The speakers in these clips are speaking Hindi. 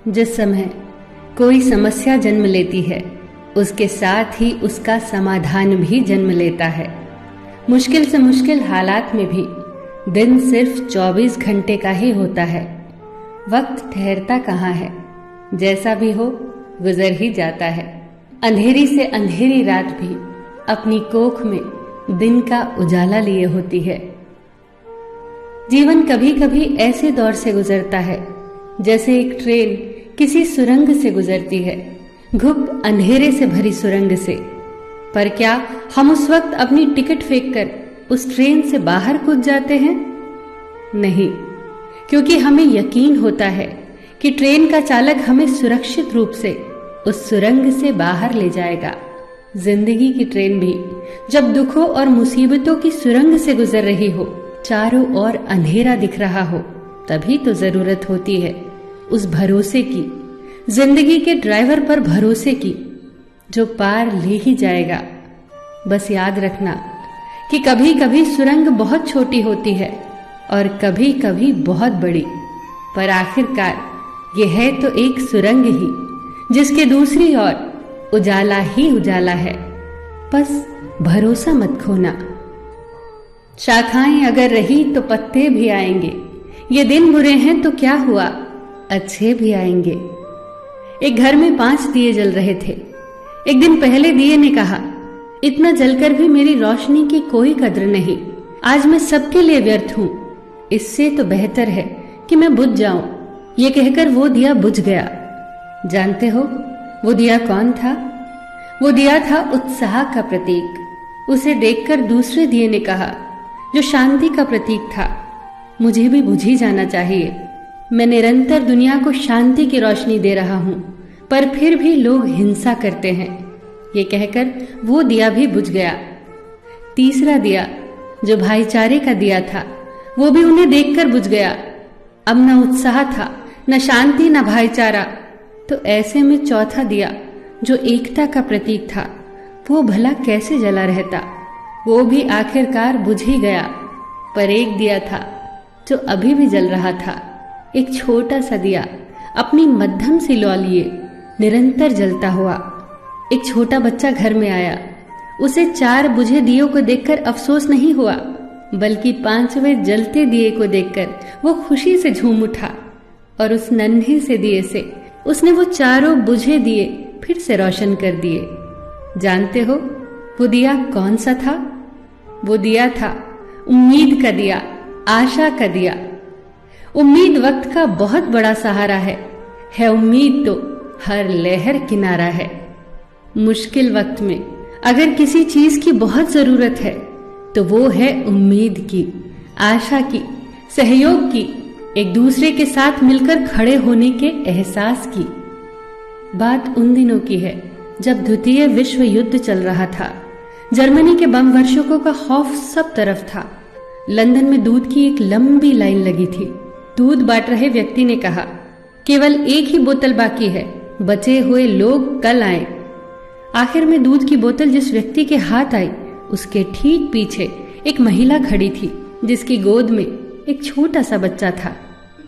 जिस समय कोई समस्या जन्म लेती है, उसके साथ ही उसका समाधान भी जन्म लेता है। मुश्किल से मुश्किल हालात में भी दिन सिर्फ 24 घंटे का ही होता है। वक्त ठहरता कहाँ है, जैसा भी हो गुजर ही जाता है। अंधेरी से अंधेरी रात भी अपनी कोख में दिन का उजाला लिए होती है। जीवन कभी कभी ऐसे दौर से गुजरता है जैसे एक ट्रेन किसी सुरंग से गुजरती है, घुप अंधेरे से भरी सुरंग से। पर क्या हम उस वक्त अपनी टिकट फेंककर उस ट्रेन से बाहर कूद जाते हैं? नहीं, क्योंकि हमें यकीन होता है कि ट्रेन का चालक हमें सुरक्षित रूप से उस सुरंग से बाहर ले जाएगा। जिंदगी की ट्रेन भी जब दुखों और मुसीबतों की सुरंग से गुजर रही हो, चारों ओर अंधेरा दिख रहा हो, तभी तो जरूरत होती है उस भरोसे की, जिंदगी के ड्राइवर पर भरोसे की, जो पार ले ही जाएगा। बस याद रखना कि कभी कभी सुरंग बहुत छोटी होती है और कभी कभी बहुत बड़ी, पर आखिरकार यह है तो एक सुरंग ही, जिसके दूसरी ओर उजाला ही उजाला है। बस भरोसा मत खोना। शाखाएं अगर रही तो पत्ते भी आएंगे, ये दिन बुरे हैं तो क्या हुआ, अच्छे भी आएंगे। एक घर में 5 दिए जल रहे थे। एक दिन पहले दिए ने कहा, इतना जलकर भी मेरी रोशनी की कोई कद्र नहीं, आज मैं सबके लिए व्यर्थ हूं, इससे तो बेहतर है कि मैं बुझ जाऊं। ये कहकर वो दिया बुझ गया। जानते हो वो दिया कौन था? वो दिया था उत्साह का प्रतीक। उसे देखकर दूसरे दिए ने कहा, जो शांति का प्रतीक था, मुझे भी बुझ ही जाना चाहिए। मैं निरंतर दुनिया को शांति की रोशनी दे रहा हूं, पर फिर भी लोग हिंसा करते हैं। ये कहकर वो दिया भी बुझ गया। तीसरा दिया, जो भाईचारे का दिया था, वो भी उन्हें देखकर बुझ गया। अब न उत्साह था, न शांति, न भाईचारा। तो ऐसे में चौथा दिया, जो एकता का प्रतीक था, वो भला कैसे जला रहता? वो भी आखिरकार बुझ ही गया। पर एक दिया था जो अभी भी जल रहा था, एक छोटा सा दिया, अपनी मध्यम सी लौ लिए निरंतर जलता हुआ। एक छोटा बच्चा घर में आया। उसे 4 बुझे दियों को देखकर अफसोस नहीं हुआ, बल्कि 5वें जलते दिए को देखकर वो खुशी से झूम उठा और उस नन्हे से दिए से उसने वो 4 बुझे दिए फिर से रोशन कर दिए। जानते हो वो दिया कौन सा था? वो दिया था उम्मीद का दिया, आशा का दिया। उम्मीद वक्त का बहुत बड़ा सहारा है उम्मीद तो हर लहर किनारा है। मुश्किल वक्त में अगर किसी चीज की बहुत जरूरत है तो वो है उम्मीद की, आशा की, सहयोग की, एक दूसरे के साथ मिलकर खड़े होने के एहसास की। बात उन दिनों की है जब द्वितीय विश्व युद्ध चल रहा था। जर्मनी के बम वर्षकों का खौफ सब तरफ था। लंदन में दूध की एक लंबी लाइन लगी थी। दूध बांट रहे व्यक्ति ने कहा, केवल एक ही बोतल बाकी है, बचे हुए लोग कल आए। आखिर में दूध की बोतल जिस व्यक्ति के हाथ आई, उसके ठीक पीछे एक महिला खड़ी थी, जिसकी गोद में एक छोटा सा बच्चा था।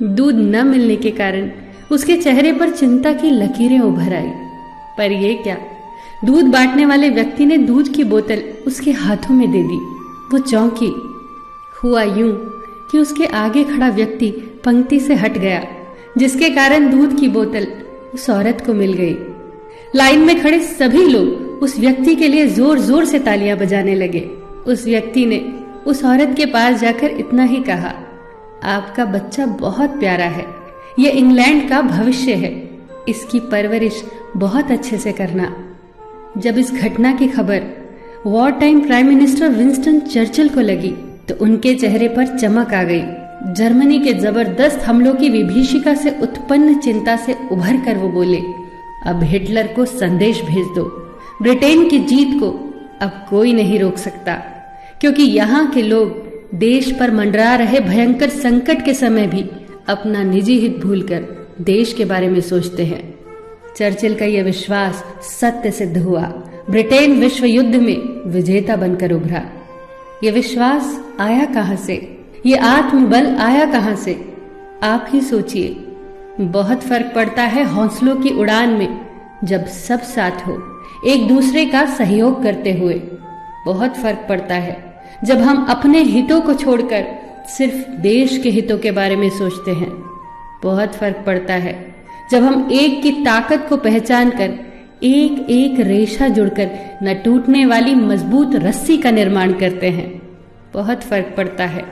दूध न मिलने के कारण उसके चेहरे पर चिंता की लकीरें उभर आई। पर ये क्या, दूध बांटने वाले व्यक्ति ने दूध की बोतल उसके हाथों में दे दी। वो चौंकी। हुआ यूं कि उसके आगे खड़ा व्यक्ति पंक्ति से हट गया, जिसके कारण दूध की बोतल उस औरत को मिल गई। लाइन में खड़े सभी लोग उस व्यक्ति के लिए जोर जोर से तालियां बजाने लगे। उस व्यक्ति ने उस औरत के पास जाकर इतना ही कहा, आपका बच्चा बहुत प्यारा है, यह इंग्लैंड का भविष्य है, इसकी परवरिश बहुत अच्छे से करना। जब इस घटना की खबर war time prime minister Winston Churchill को लगी तो उनके चेहरे पर चमक आ गई। जर्मनी के जबरदस्त हमलों की विभीषिका से उत्पन्न चिंता से उभर कर वो बोले, अब हिटलर को संदेश भेज दो। ब्रिटेन की जीत को अब कोई नहीं रोक सकता, क्योंकि यहाँ के लोग देश पर मंडरा रहे भयंकर संकट के समय भी अपना निजी हित भूलकर देश के बारे में सोचते हैं। चर्चिल का यह विश्वास सत्य सिद्ध हुआ। ब्रिटेन विश्व युद्ध में विजेता बनकर उभरा। यह विश्वास आया कहां से? ये आत्मबल आया कहां से? आप ही सोचिए। बहुत फर्क पड़ता है हौसलों की उड़ान में, जब सब साथ हो एक दूसरे का सहयोग करते हुए। बहुत फर्क पड़ता है जब हम अपने हितों को छोड़कर सिर्फ देश के हितों के बारे में सोचते हैं। बहुत फर्क पड़ता है जब हम एक की ताकत को पहचान कर एक एक रेशा जुड़कर न टूटने वाली मजबूत रस्सी का निर्माण करते हैं। बहुत फर्क पड़ता है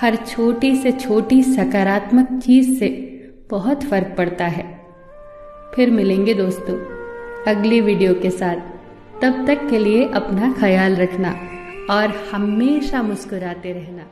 हर छोटी से छोटी सकारात्मक चीज से, बहुत फर्क पड़ता है। फिर मिलेंगे दोस्तों अगली वीडियो के साथ। तब तक के लिए अपना ख्याल रखना और हमेशा मुस्कुराते रहना।